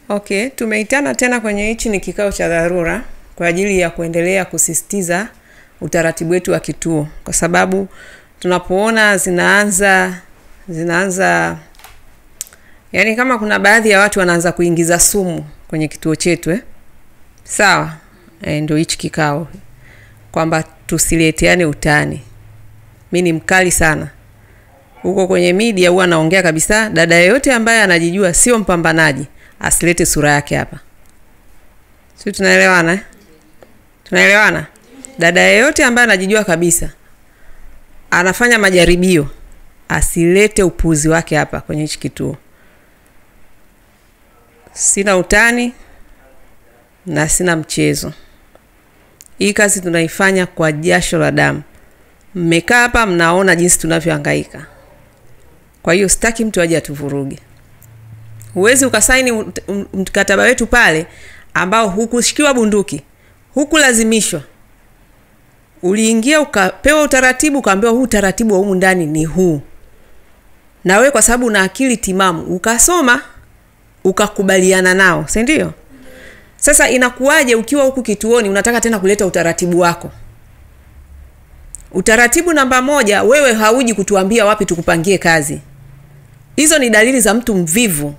Okay, tumeitana tena kwenye hichi ni kikao cha dharura kwa ajili ya kuendelea kusisitiza utaratibu wetu wa kituo, kwa sababu tunapoona zinaanza yani kama kuna baadhi ya watu wanaanza kuingiza sumu kwenye kituo chetu sawa, ndio hichi kikao kwamba tusileteane utani. Mimi ni mkali sana huko kwenye media, huwa naongea kabisa, dada yeyote ambaye anajijua sio mpambanaji asilete sura yake hapa. Sisi tunaelewana? Tunaelewana? Dada yeyote ambaye anajijua kabisa anafanya majaribio asilete upuzi wake hapa kwenye hichi kituo. Sina utani na sina mchezo. Hii kazi tunaifanya kwa jasho la damu. Mmekaa hapa mnaona jinsi tunavyohangaika. Kwa hiyo sitaki mtu aje atuvuruge. Huwezi ukasaini mkataba wetu pale ambao hukushikiwa bunduki, hukulazimishwa. Uliingia ukapewa utaratibu, ukaambiwa huu utaratibu wa humu ndani ni huu. Na wewe kwa sababu una akili timamu ukasoma, ukakubaliana nao, si ndio? Sasa inakuwaje ukiwa huku kituoni unataka tena kuleta utaratibu wako? Utaratibu namba 1, wewe hauji kutuambia wapi tukupangie kazi. Hizo ni dalili za mtu mvivu.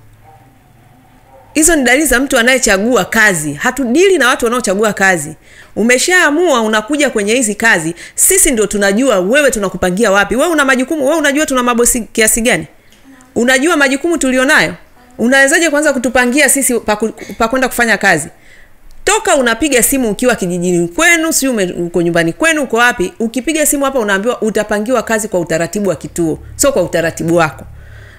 Hizo ni dalili za mtu anayechagua kazi. Hatudili na watu wanaochagua kazi. Umeshaamua unakuja kwenye hizi kazi, sisi ndio tunajua wewe tunakupangia wapi. Wewe una majukumu, wewe unajua tuna mabosi kiasi gani? Unajua majukumu tulionayo? Unawezaje kwanza kutupangia sisi pa kwenda kufanya kazi? Toka unapiga simu ukiwa kijijini kwenu, si uko nyumbani kwenu, uko wapi? Ukipiga simu hapa unaambiwa utapangiwa kazi kwa utaratibu wa kituo, sio kwa utaratibu wako.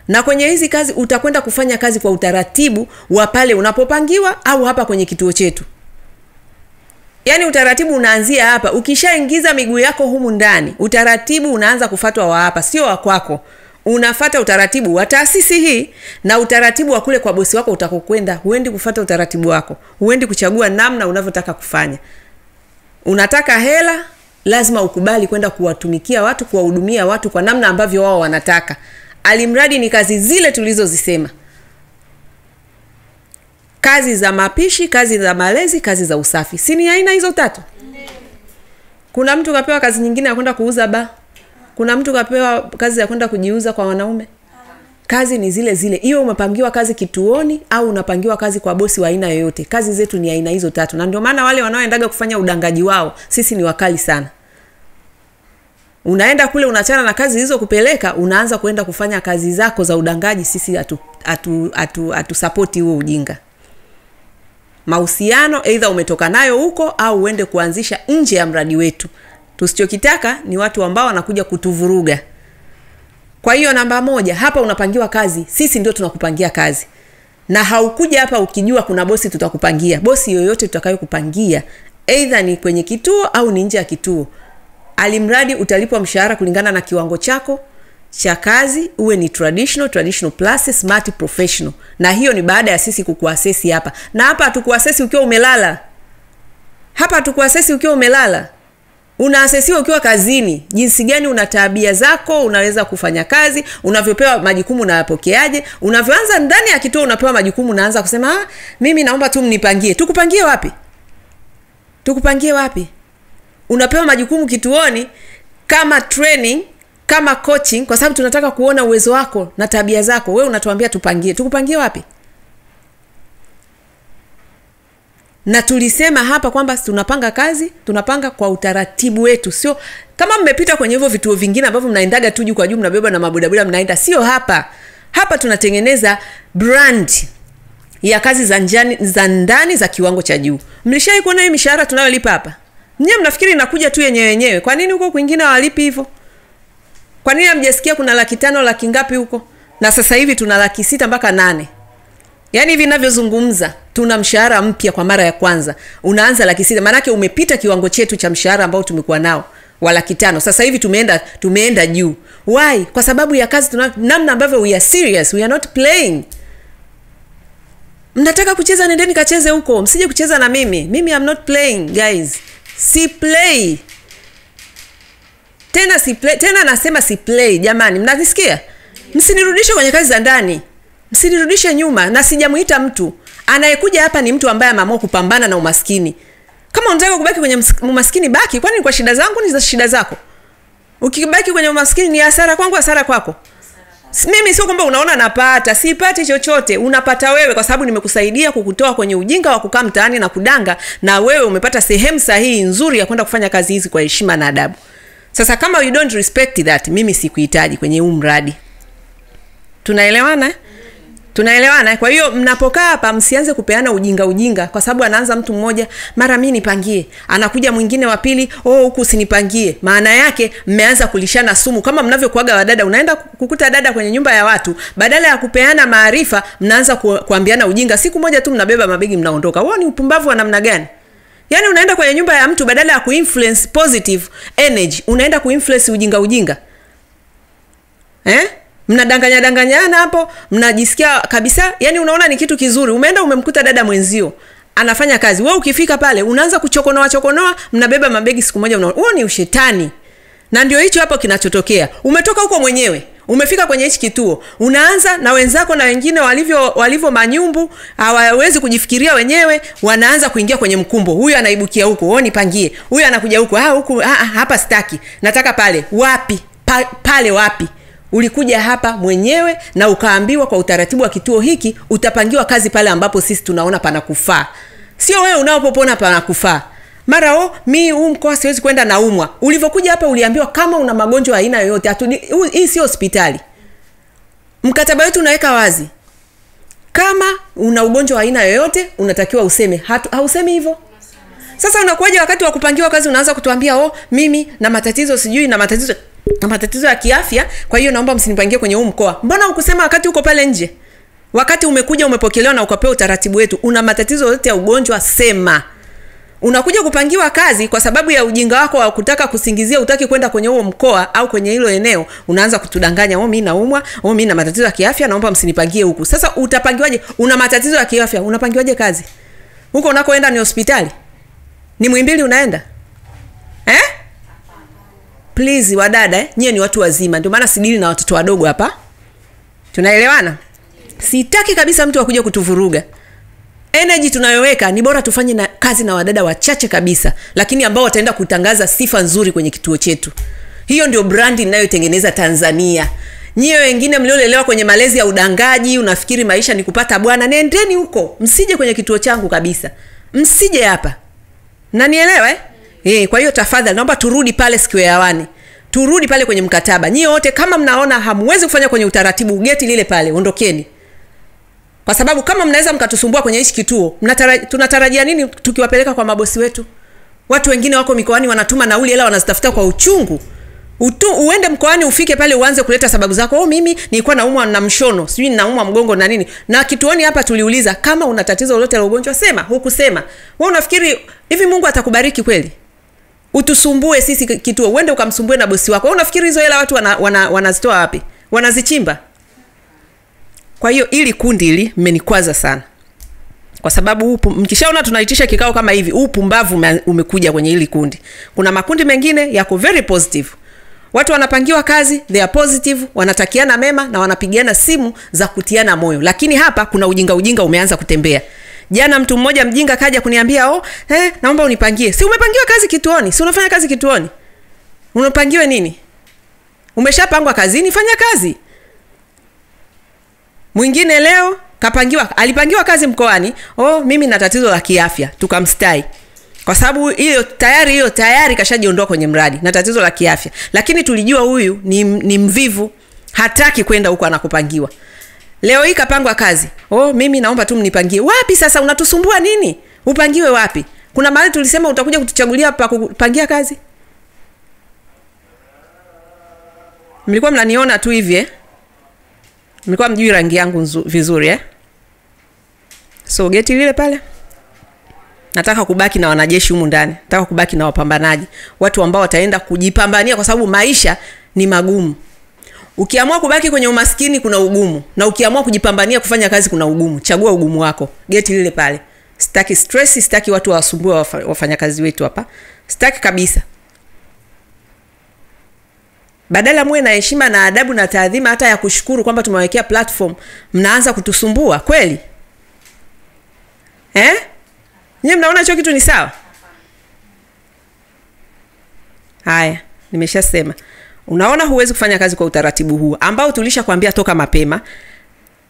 Na kwenye hizi kazi utakwenda kufanya kazi kwa utaratibu wa pale unapopangiwa au hapa kwenye kituo chetu. Yaani utaratibu unaanzia hapa. Ukishaingiza miguu yako humu ndani, utaratibu unaanza kufuatwa wa hapa, sio wa kwako. Unafuata utaratibu wa taasisi hii na utaratibu wa kule kwa bosi wako utakokwenda. Huendi kufuata utaratibu wako. Huendi kuchagua namna unavyotaka kufanya. Unataka hela, lazima ukubali kwenda kuwatumikia watu, kuwahudumia watu kwa namna ambavyo wao wanataka. Alimradi ni kazi zile tulizozisema. Kazi za mapishi, kazi za malezi, kazi za usafi. Si ni aina hizo 3? Kuna mtu kapewa kazi nyingine ya kwenda kuuza ba. Kuna mtu kapewa kazi ya kwenda kujiuza kwa wanaume. Kazi ni zile zile. Hiyo umepangiwa kazi kituoni au unapangiwa kazi kwa bosi wa aina yoyote. Kazi zetu ni aina hizo 3. Na ndio maana wale wanaoendaga kufanya udangaji wao, sisi ni wakali sana. Unaenda kule unachana na kazi hizo kupeleka, unaanza kuenda kufanya kazi zako za udangaji, sisi atu support huo ujinga. Mahusiano either umetoka nayo huko au uende kuanzisha nje ya mradi wetu. Tusichokitaka ni watu ambao wanakuja kutuvuruga. Kwa hiyo namba 1, hapa unapangiwa kazi, sisi ndio tunakupangia kazi. Na haukuja hapa ukijua kuna bosi tutakupangia. Bosi yoyote tutakayokupangia either ni kwenye kituo au ni nje ya kituo. Alimradi utalipwa mshahara kulingana na kiwango chako cha kazi, uwe ni traditional plus, smart, professional. Na hiyo ni baada ya sisi kukuassess hapa. Na hapa hatukuassess ukiwa umelala. Hapa hatukuassess ukiwa umelala. Unaasesiwa ukiwa kazini. Jinsi gani una tabia zako, unaweza kufanya kazi, unavyopewa majukumu unayapokeaje. Unavyoanza ndani ya kituo unapewa majukumu unaanza kusema, mimi naomba tu mnipangie. Tukupangie wapi? Tukupangie wapi? Unapewa majukumu kituoni kama training, kama coaching, kwa sababu tunataka kuona uwezo wako na tabia zako. Wewe unatuambia tupangie. Tukupangie wapi? Na tulisema hapa kwamba tunapanga kazi, tunapanga kwa utaratibu wetu. Sio kama mmepita kwenye hivyo vituo vingine ambavyo mnaendaga tu juu kwa juu, mnabeba na mabodaboda mnaenda. Sio hapa. Hapa tunatengeneza brand ya kazi za ndani za kiwango cha juu. Mlishai kuona hii mishahara tunayolipa hapa? Nyinyi mnafikiri inakuja tu yenyewe. Kwa nini huko kwingine hawalipi hivyo? Kwa nini hamjasikia kuna 500,000 laki ngapi huko? Na sasa hivi tuna 600,000 mpaka 8. Yaani hivi ninavyozungumza tuna mshahara mpya kwa mara ya kwanza. Unaanza 600,000. Maana yake umepita kiwango chetu cha mshahara ambao tumekuwa nao wa 500,000. Sasa hivi tumeenda juu. Why? Kwa sababu ya kazi namna ambavyo we are serious, we are not playing. Mnataka kucheza, nendeni kacheze huko. Msije kucheza na mimi. Mimi I'm not playing, guys. Si play. Tena nasema si play. Jamani, mnanisikia? Msinirudishe kwenye kazi za ndani. Msinirudishe nyuma, na sijamuita mtu. Anayekuja hapa ni mtu ambaye ameamua kupambana na umaskini. Kama unataka kubaki kwenye umaskini baki, kwani kwa shida zangu ni za shida zako. Ukibaki kwenye umaskini ni hasara kwangu, hasara kwako. Mimi sio kwamba unaona napata, sipati chochote, unapata wewe kwa sababu nimekusaidia kukutoa kwenye ujinga wa kukaa mtaani na kudanga, na wewe umepata sehemu sahihi nzuri ya kwenda kufanya kazi hizi kwa heshima na adabu. Sasa kama you don't respect that, mimi sikuhitaji kwenye huu mradi. Tunaelewana? Tunaelewana? Kwa hiyo mnapokaa hapa msianze kupeana ujinga kwa sababu anaanza mtu mmoja, mara mimi nipangie, anakuja mwingine wa pili, huku usinipangie. Maana yake mmeanza kulishana sumu kama mnavyokuaga wadada. Unaenda kukuta dada kwenye nyumba ya watu, badala ya kupeana maarifa mnaanza kuambiana ujinga. Siku moja tu mnabeba mabegi mnaondoka. Wao ni upumbavu wa namna gani? Yaani unaenda kwenye nyumba ya mtu badala ya kuinfluence positive energy, unaenda kuinfluence ujinga. Mnadanganyana hapo, mnajisikia kabisa, yani unaona ni kitu kizuri. Umeenda umemkuta dada mwenzio anafanya kazi, wewe ukifika pale unaanza kuchokonoa, mnabeba mabegi. Siku moja huo ni ushetani. Na ndio hicho hapo kinachotokea. Umetoka huko mwenyewe, umefika kwenye hichi kituo, unaanza na wenzako na wengine walivyo manyumbu, hawawezi kujifikiria wenyewe, wanaanza kuingia kwenye mkumbo. Huyu anaibukia huko, wewe nipangie. Huyu anakuja huko, huku hapa sitaki, nataka pale. Wapi? Pale wapi? Ulikuja hapa mwenyewe na ukaambiwa kwa utaratibu wa kituo hiki utapangiwa kazi pale ambapo sisi tunaona panakufaa. Sio wewe unaopopona panakufaa. Mara mimi mkoa siwezi kwenda na umwa. Ulivyokuja hapa uliambiwa kama una magonjwa aina yoyote. Hii sio hospitali. Mkataba wetu unaweka wazi. Kama una ugonjwa aina yoyote unatakiwa useme. Hausemi hivyo. Sasa unakuja wakati wa kupangiwa kazi unaanza kutuambia mimi na matatizo sijui na matatizo ya kiafya, kwa hiyo naomba msinipangie kwenye huu mkoa. Mbona ukusema wakati uko pale nje? Wakati umekuja umepokelewa na ukapewa utaratibu wetu, una matatizo yote ya ugonjwa sema. Unakuja kupangiwa kazi kwa sababu ya ujinga wako wa kutaka kusingizia utaki kwenda kwenye huo mkoa au kwenye hilo eneo, unaanza kutudanganya, mimi naumwa, mimi na matatizo ya kiafya, naomba msinipangie huku. Sasa utapangiwaje? Una matatizo ya kiafya, unapangiwaje kazi? Huko unakoenda ni hospitali? Ni Muhimbili unaenda? Please wadada, nyie ni watu wazima. Ndio maana sidili na watoto wadogo hapa. Tunaelewana? Sitaki kabisa mtu akuje kutuvuruga. Energy tunayoweka ni bora tufanye kazi na wadada wachache kabisa, lakini ambao wataenda kutangaza sifa nzuri kwenye kituo chetu. Hiyo ndio brand inayotengeneza Tanzania. Nyie wengine mliolelewa kwenye malezi ya udangaji, unafikiri maisha ni kupata bwana, nendeni huko. Msije kwenye kituo changu kabisa. Msije hapa. Na nielewe? Kwa hiyo tafadhali naomba turudi pale Square 1. Turudi pale kwenye mkataba. Nyie wote kama mnaona hamwezi kufanya kwenye utaratibu, geti lile pale, ondokeni. Kwa sababu kama mnaweza mkatusumbua kwenye hichi kituo, tunatarajia nini tukiwapeleka kwa mabosi wetu? Watu wengine wako mikoani wanatuma nauli hela wanazitafuta kwa uchungu. Uende mkoani ufike pale uanze kuleta sababu zako. Mimi nilikuwa naumwa na mshono, sijui ninaumwa mgongo na nini. Na kituoni hapa tuliuliza kama una tatizo lolote la ugonjwa sema, hukusema. Wewe unafikiri hivi Mungu atakubariki kweli? Utusumbue sisi kituo, uende ukamsumbue na bosi wako. Wewe unafikiri hizo hela watu wanazitoa wapi? Wanazichimba. Kwa hiyo ili kundi hili mmenikwaza sana. Kwa sababu mkishaona tunaitisha kikao kama hivi, upumbavu umekuja kwenye hili kundi. Kuna makundi mengine yako very positive. Watu wanapangiwa kazi, they are positive, wanatakiana mema na wanapigiana simu za kutiana moyo. Lakini hapa kuna ujinga umeanza kutembea. Jana mtu mmoja mjinga kaja kuniambia, naomba unipangie. Si umepangiwa kazi kituoni? Si unafanya kazi kituoni? Unapangiwe nini? Umeshapangwa kazini, fanya kazi. Mwingine leo alipangiwa kazi mkoani, mimi na tatizo la kiafya, tukamstai. Kwa sababu hiyo tayari kashajiondoa kwenye mradi na tatizo la kiafya. Lakini tulijua huyu ni mvivu, hataki kwenda huko anakupangiwa. Leo hii kapangwa kazi. Mimi naomba tu mnipangie. Wapi sasa unatusumbua nini? Upangiwe wapi? Kuna mahali tulisema utakuja kutuchagulia pa kupangia kazi? Mlikuwa mnaniona tu hivi Mlikuwa mjui rangi yangu vizuri So geti lile pale. Nataka kubaki na wanajeshi humu ndani. Nataka kubaki na wapambanaji. Watu ambao wataenda kujipambania kwa sababu maisha ni magumu. Ukiamua kubaki kwenye umaskini kuna ugumu, na ukiamua kujipambania kufanya kazi kuna ugumu. Chagua ugumu wako. Geti lile pale. Sitaki stress, sitaki watu wasumbue wafanyakazi wetu hapa. Sitaki kabisa. Badala muwe na heshima na adabu na taadhima hata ya kushukuru kwamba tumewekea platform, mnaanza kutusumbua kweli? Nyie mnaona hicho kitu ni sawa? Haya, nimeshasema. Unaona huwezi kufanya kazi kwa utaratibu huu ambao tulishakwambia toka mapema,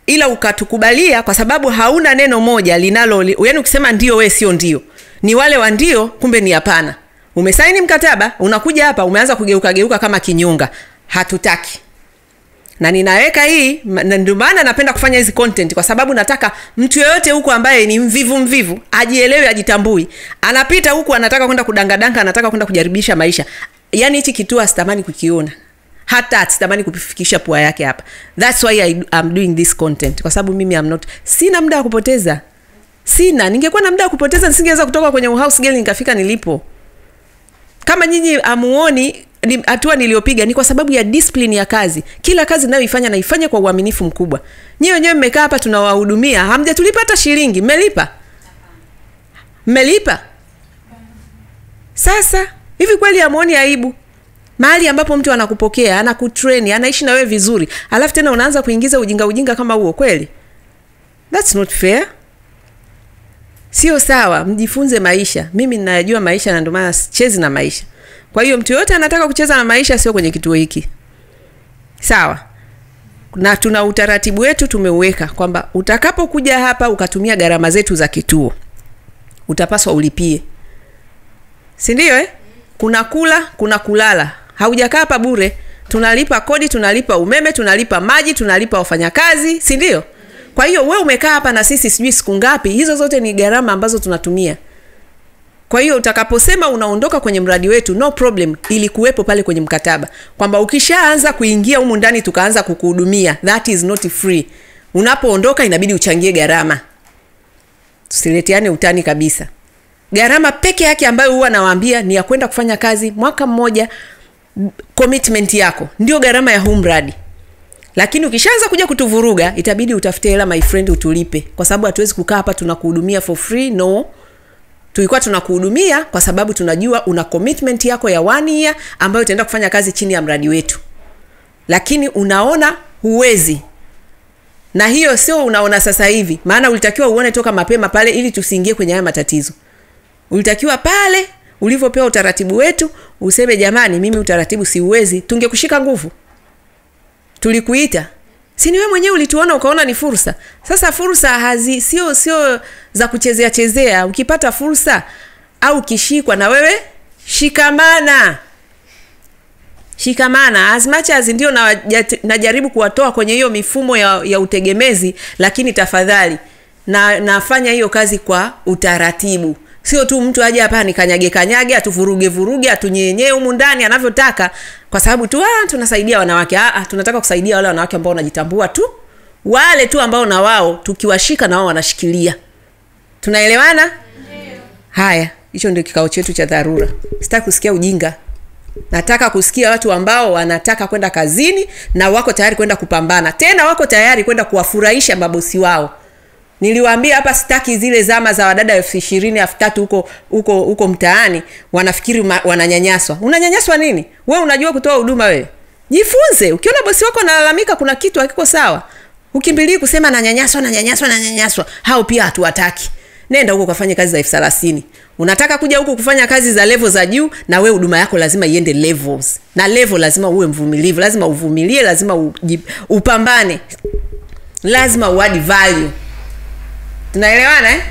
ila ukatukubalia kwa sababu hauna neno moja linalo, yaani ukisema ndio wewe sio ndio. Ni wale wa ndio kumbe ni hapana. Umesaini mkataba, unakuja hapa umeanza kugeuka kama kinyonga. Hatutaki. Na ninaweka hii, ndio maana napenda kufanya hizi content kwa sababu nataka mtu yeyote huko ambaye ni mvivu ajielewe, ajitambui. Anapita huko anataka kwenda kudangadanga, anataka kwenda kujaribisha maisha. Yaani hichi kitu asitamani kukiona. Hata asitamani kufikisha pua yake hapa. That's why I'm doing this content. Kwa sababu mimi sina muda wa kupoteza. Ningekuwa na muda wa kupoteza nisingeweza kutoka kwenye house girl nikafika nilipo. Kama nyinyi amuoni hatua niliopiga ni kwa sababu ya discipline ya kazi. Kila kazi ninayoifanya naifanya kwa uaminifu mkubwa. Nyinyi wenyewe mmekaa hapa tunawahudumia, hamjatulipata shilingi, mmelipa. Sasa hivi kweli amuoni aibu? Mahali ambapo mtu anakupokea, anakutrain, anaishi na wewe vizuri, alafu tena unaanza kuingiza ujinga kama huo kweli? That's not fair. Sio sawa, mjifunze maisha. Mimi ninajua maisha na ndio maana sichezi na maisha. Kwa hiyo mtu yote anataka kucheza na maisha sio kwenye kituo hiki. Sawa? Na tuna utaratibu wetu tumeuweka kwamba utakapokuja hapa ukatumia gharama zetu za kituo, utapaswa ulipie. Si ndio Kuna kula, kuna kulala. Haujakaa hapa bure. Tunalipa kodi, tunalipa umeme, tunalipa maji, tunalipa wafanyakazi, si ndio? Kwa hiyo wewe umekaa hapa na sisi sijui siku ngapi, hizo zote ni gharama ambazo tunatumia. Kwa hiyo utakaposema unaondoka kwenye mradi wetu, no problem, ilikuwepo pale kwenye mkataba kwamba ukishaanza kuingia humu ndani tukaanza kukuhudumia, that is not free. Unapoondoka inabidi uchangie gharama. Tusileteane utani kabisa. Gharama peke yake ambayo huwa nawaambia ni ya kwenda kufanya kazi mwaka mmoja, commitment yako ndio gharama ya huu mradi. Lakini ukishaanza kuja kutuvuruga itabidi utafute hela my friend utulipe, kwa sababu hatuwezi kukaa hapa tunakuhudumia for free. No. Tulikuwa tunakuhudumia kwa sababu tunajua una commitment yako ya 1 year ambayo utaenda kufanya kazi chini ya mradi wetu. Lakini unaona huwezi. Na hiyo sio unaona sasa hivi, maana ulitakiwa uone toka mapema pale ili tusiingie kwenye haya matatizo. Ulitakiwa pale ulivyopewa utaratibu wetu useme jamani mimi utaratibu siuwezi, tungekushika nguvu. Tulikuita. Si ni wewe mwenyewe ulituona ukaona ni fursa. Sasa fursa sio za chezea. Ukipata fursa au kishikwa na wewe shikamana. As much as ndio najaribu kuwatoa kwenye hiyo mifumo ya utegemezi, lakini tafadhali nafanya hiyo kazi kwa utaratibu. Sio tu mtu aje hapa nikanyage atuvuruge atunyenye humu ndani anavyotaka kwa sababu tu tunasaidia wanawake. Tunataka kusaidia wale wanawake ambao wanajitambua tu. Wale tu ambao na wao tukiwashika na wao wanashikilia. Tunaelewana? Haya, hicho ndio kikao chetu cha dharura. Sitaki kusikia ujinga. Nataka kusikia watu ambao wanataka kwenda kazini na wako tayari kwenda kupambana. Tena wako tayari kwenda kuwafurahisha mabosi wao. Niliwaambia hapa sitaki zile zama za wadada 20,000 3,000 huko mtaani wanafikiri wananyanyaswa. Unanyanyaswa nini? Wewe unajua kutoa huduma wewe. Jifunze. Ukiona bosi wako analalamika kuna kitu hakiko sawa, ukimbilie kusema nanyanyaswa. Hao pia hatuwataki. Nenda huko kafanye kazi za 30,000. Unataka kuja huko kufanya kazi za level za juu, na wewe huduma yako lazima iende levels. Na level lazima uwe mvumilivu, lazima uvumilie, lazima upambane. Lazima uadd value. Tunaelewana